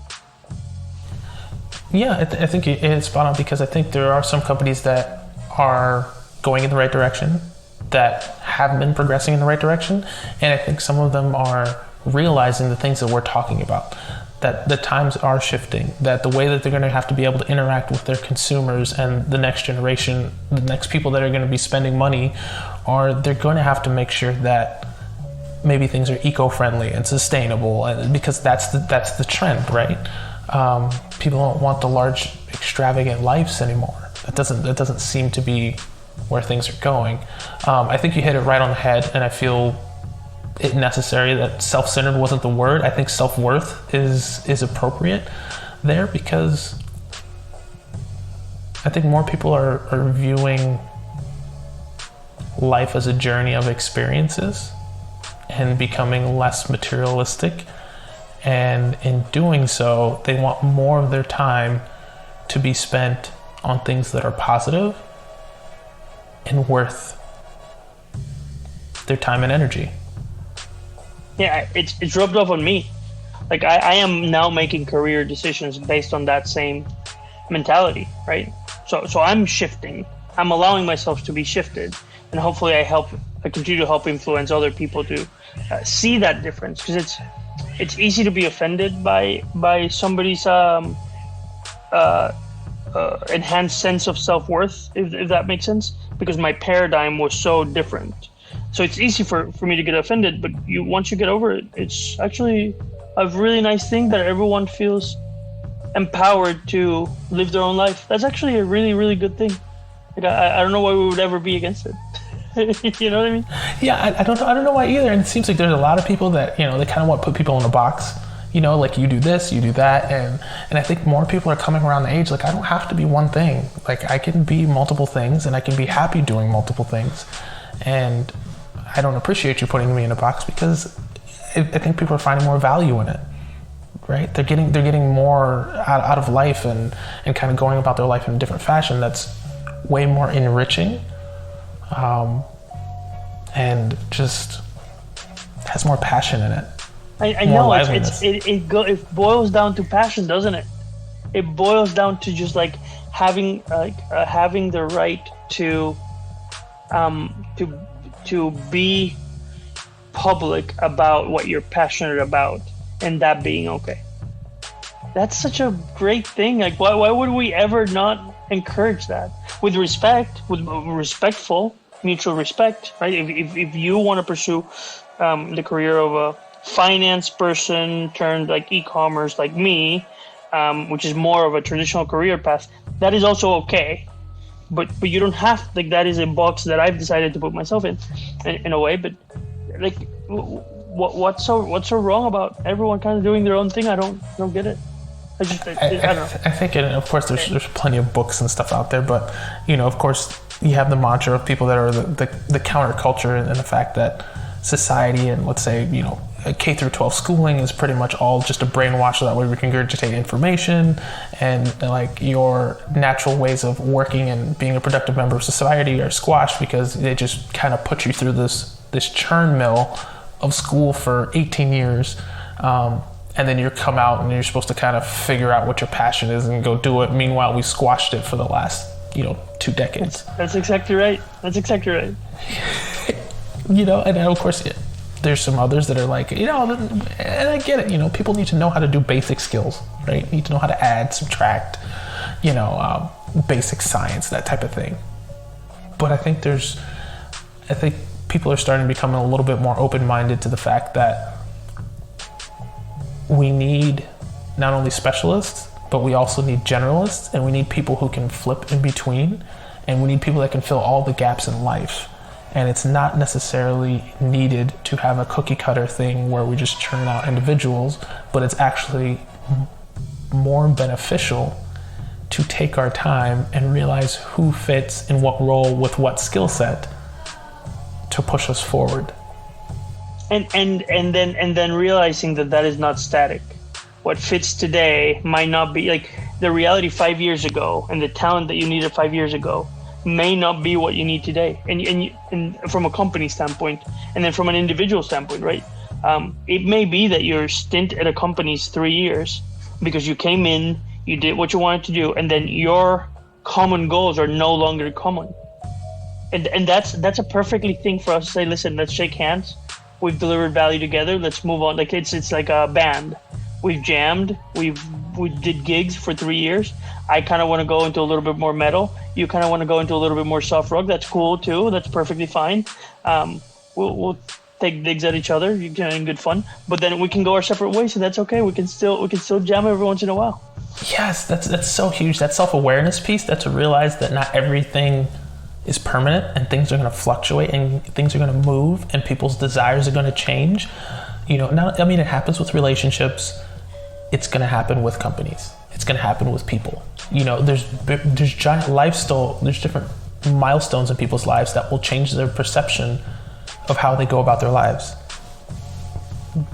A: Yeah, I think it's spot on, because I think there are some companies that are going in the right direction, that have been progressing in the right direction, and I think some of them are realizing the things that we're talking about. that the times are shifting, that the way that they're going to have to be able to interact with their consumers and the next generation, the next people that are going to be spending money, they're going to have to make sure that maybe things are eco-friendly and sustainable, because that's the trend, right? People don't want the large, extravagant lives anymore. That doesn't seem to be where things are going. I think you hit it right on the head, and I feel it necessary that self-centered wasn't the word. I think self-worth is appropriate there, because I think more people are viewing life as a journey of experiences and becoming less materialistic. And in doing so, they want more of their time to be spent on things that are positive and worth their time and energy.
B: Yeah, it's rubbed off on me. Like I am now making career decisions based on that same mentality, right? So I'm shifting. I'm allowing myself to be shifted, and hopefully I continue to help influence other people to see that difference, because it's easy to be offended by somebody's enhanced sense of self-worth, if that makes sense, because my paradigm was so different. So it's easy for me to get offended, but once you get over it, it's actually a really nice thing that everyone feels empowered to live their own life. That's actually a really, really good thing. Like, I don't know why we would ever be against it. You know what I mean?
A: Yeah, I don't know why either. And it seems like there's a lot of people that, they kind of want to put people in a box. Like you do this, you do that, and I think more people are coming around the age, like, I don't have to be one thing. Like, I can be multiple things, and I can be happy doing multiple things. And I don't appreciate you putting me in a box, because I think people are finding more value in it, right? They're getting more out of life and kind of going about their life in a different fashion that's way more enriching, and just has more passion in it.
B: I know it boils down to passion, doesn't it? It boils down to just like having the right to be public about what you're passionate about, and that being okay. That's such a great thing. Like, why would we ever not encourage that? With respect, with respectful, mutual respect, right? If you want to pursue the career of a finance person turned like e-commerce like me, which is more of a traditional career path, that is also okay. But you don't have, like, that is a box that I've decided to put myself in a way. But like, what's so wrong about everyone kind of doing their own thing? I don't get it. I don't know.
A: I think, and of course, there's plenty of books and stuff out there, but of course, you have the mantra of people that are the counterculture, and the fact that society and, let's say, K through 12 schooling is pretty much all just a brainwash, so that way we can regurgitate information, and like your natural ways of working and being a productive member of society are squashed, because they just kind of put you through this churn mill of school for 18 years, and then you come out and you're supposed to kind of figure out what your passion is and go do it. Meanwhile, we squashed it for the last 2 decades.
B: That's exactly right.
A: And then of course there's some others that are like, and I get it, people need to know how to do basic skills, right? Need to know how to add, subtract, basic science, that type of thing. But I think people are starting to become a little bit more open-minded to the fact that we need not only specialists, but we also need generalists, and we need people who can flip in between, and we need people that can fill all the gaps in life. And it's not necessarily needed to have a cookie cutter thing where we just churn out individuals, but it's actually more beneficial to take our time and realize who fits in what role with what skill set to push us forward.
B: And then realizing that is not static. What fits today might not be, like, the reality 5 years ago and the talent that you needed 5 years ago may not be what you need today, and from a company standpoint, and then from an individual standpoint, right? It may be that your stint at a company is 3 years because you came in, you did what you wanted to do, and then your common goals are no longer common, and that's a perfectly thing for us to say, listen, let's shake hands, we've delivered value together, let's move on. Like, it's like a band. we've jammed, we did gigs for 3 years. I kind of want to go into a little bit more metal. You kind of want to go into a little bit more soft rock. That's cool too. That's perfectly fine. We'll take digs at each other. You can in good fun, but then we can go our separate ways, and that's okay. We can still jam every once in a while.
A: Yes, that's so huge. That self-awareness piece, that to realize that not everything is permanent and things are going to fluctuate and things are going to move and people's desires are going to change. It happens with relationships. It's going to happen with companies. It's going to happen with people. There's giant there's different milestones in people's lives that will change their perception of how they go about their lives.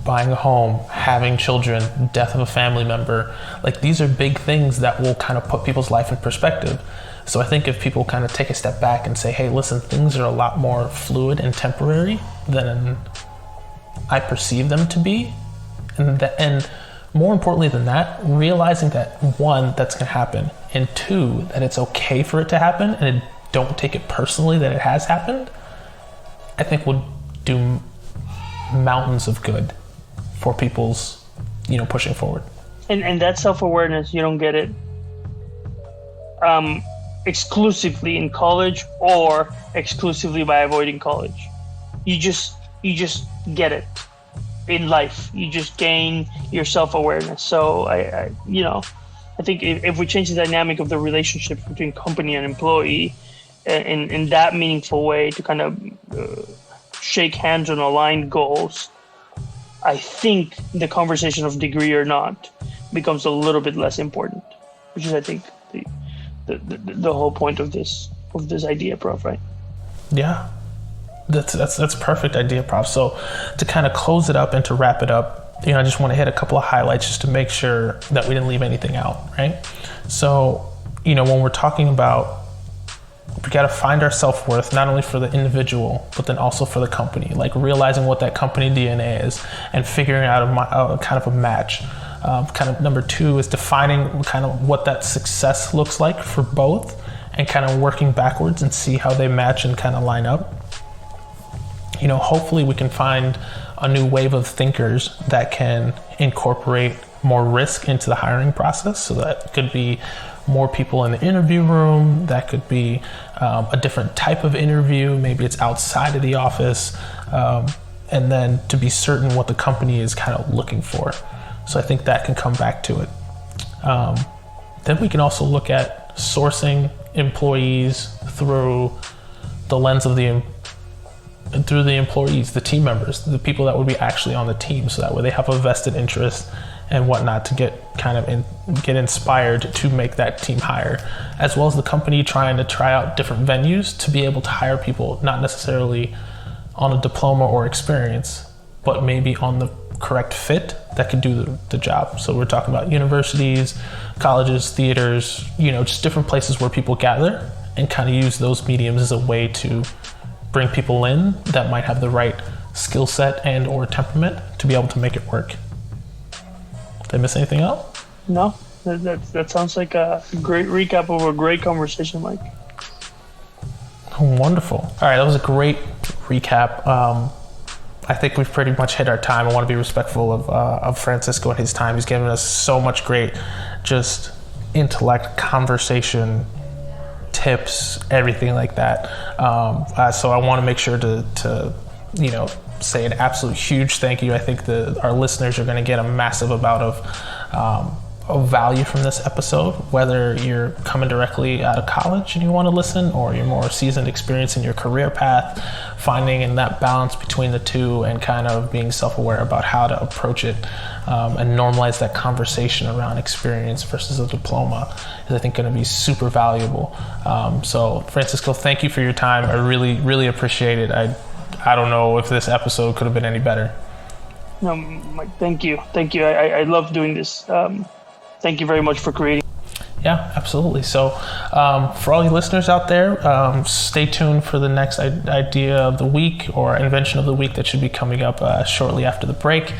A: Buying a home, having children, death of a family member, like these are big things that will kind of put people's life in perspective. So I think if people kind of take a step back and say, hey, listen, things are a lot more fluid and temporary than I perceive them to be. And more importantly than that, realizing that one, that's going to happen, and two, that it's okay for it to happen, and don't take it personally that it has happened, I think will do mountains of good for people's, pushing forward.
B: And that self-awareness, you don't get it exclusively in college or exclusively by avoiding college. You just get it in life. You just gain your self-awareness. So I think if we change the dynamic of the relationship between company and employee in that meaningful way to kind of shake hands on aligned goals, I think the conversation of degree or not becomes a little bit less important, which is, I think, the whole point of this Ideaprov, right?
A: Yeah, that's perfect, Ideaprov. So to kind of close it up and to wrap it up, I just want to hit a couple of highlights just to make sure that we didn't leave anything out, right? So, when we're talking about, we got to find our self-worth, not only for the individual, but then also for the company, like realizing what that company DNA is and figuring out a kind of a match. Kind of number two is defining kind of what that success looks like for both and kind of working backwards and see how they match and kind of line up. Hopefully we can find a new wave of thinkers that can incorporate more risk into the hiring process. So that could be more people in the interview room. That could be a different type of interview. Maybe it's outside of the office. And then to be certain what the company is kind of looking for. So I think that can come back to it. Then we can also look at sourcing employees through the lens of through the employees, the team members, the people that would be actually on the team. So that way they have a vested interest and whatnot to get inspired to make that team hire, as well as the company trying to try out different venues to be able to hire people, not necessarily on a diploma or experience, but maybe on the correct fit that could do the job. So we're talking about universities, colleges, theaters, just different places where people gather and kind of use those mediums as a way to bring people in that might have the right skill set and or temperament to be able to make it work. Did I miss anything out?
B: No, that sounds like a great recap of a great conversation, Mike.
A: Wonderful. All right, that was a great recap. I think we've pretty much hit our time. I want to be respectful of Francisco and his time. He's given us so much great just intellect, conversation, tips, everything like that. So I want to make sure to say an absolute huge thank you. I think our listeners are going to get a massive amount of value from this episode, whether you're coming directly out of college and you want to listen, or you're more seasoned experience in your career path, finding in that balance between the two and kind of being self-aware about how to approach it and normalize that conversation around experience versus a diploma is, I think, going to be super valuable. So Francisco, thank you for your time. I really, really appreciate it. I don't know if this episode could have been any better.
B: No, Mike, thank you. I love doing this. Thank you very much for creating.
A: Yeah, absolutely. So for all you listeners out there, stay tuned for the next idea of the week or invention of the week that should be coming up shortly after the break.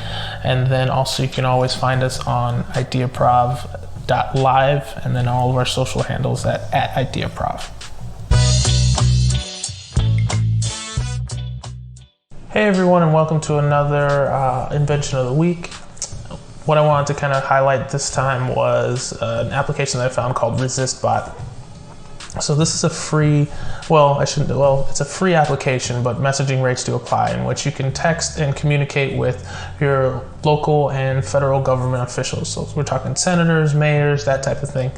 A: And then also you can always find us on ideaprov.live and then all of our social handles at Ideaprov. Hey everyone, and welcome to another invention of the week. what I wanted to kind of highlight this time was an application that I found called Resistbot. So this is a free, it's a free application, but messaging rates do apply, in which you can text and communicate with your local and federal government officials. So we're talking senators, mayors, that type of thing.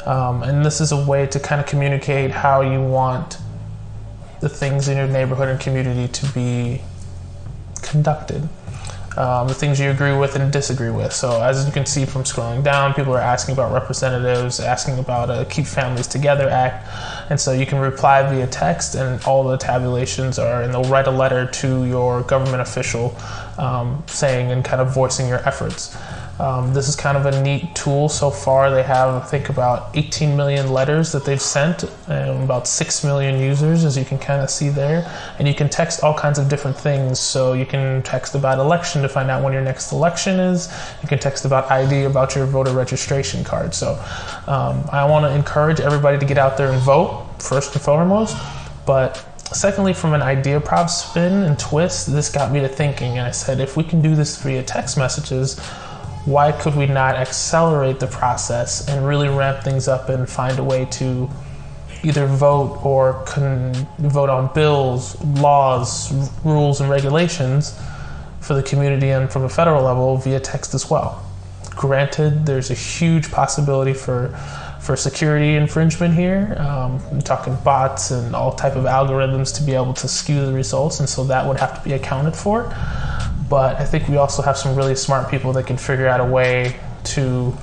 A: And this is a way to kind of communicate how you want the things in your neighborhood and community to be conducted. The things you agree with and disagree with. So as you can see from scrolling down, people are asking about representatives, asking about a Keep Families Together Act. And so you can reply via text, and all the tabulations are, and they'll write a letter to your government official saying and kind of voicing your efforts. This is kind of a neat tool so far. They have, I think, about 18 million letters that they've sent, and about 6 million users, as you can kind of see there. And you can text all kinds of different things. So you can text about election to find out when your next election is. You can text about ID, about your voter registration card. So I want to encourage everybody to get out there and vote, first and foremost. But secondly, from an Ideaprov spin and twist, this got me to thinking. And I said, if we can do this via text messages, why could we not accelerate the process and really ramp things up and find a way to either vote or vote on bills, laws, rules, and regulations for the community and from a federal level via text as well? Granted, there's a huge possibility for security infringement here. I'm talking bots and all type of algorithms to be able to skew the results, and so that would have to be accounted for. But I think we also have some really smart people that can figure out a way to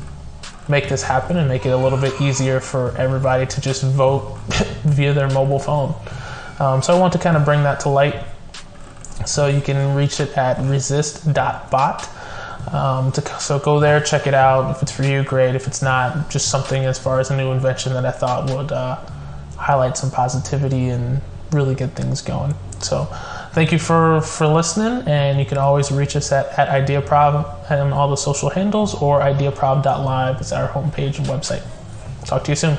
A: make this happen and make it a little bit easier for everybody to just vote via their mobile phone. So I want to kind of bring that to light. So you can reach it at resist.bot. So go there, check it out. If it's for you, great. If it's not, just something as far as a new invention that I thought would highlight some positivity and really get things going. So thank you for listening, and you can always reach us at Ideaprov on all the social handles, or ideaprov.live is our homepage and website. Talk to you soon.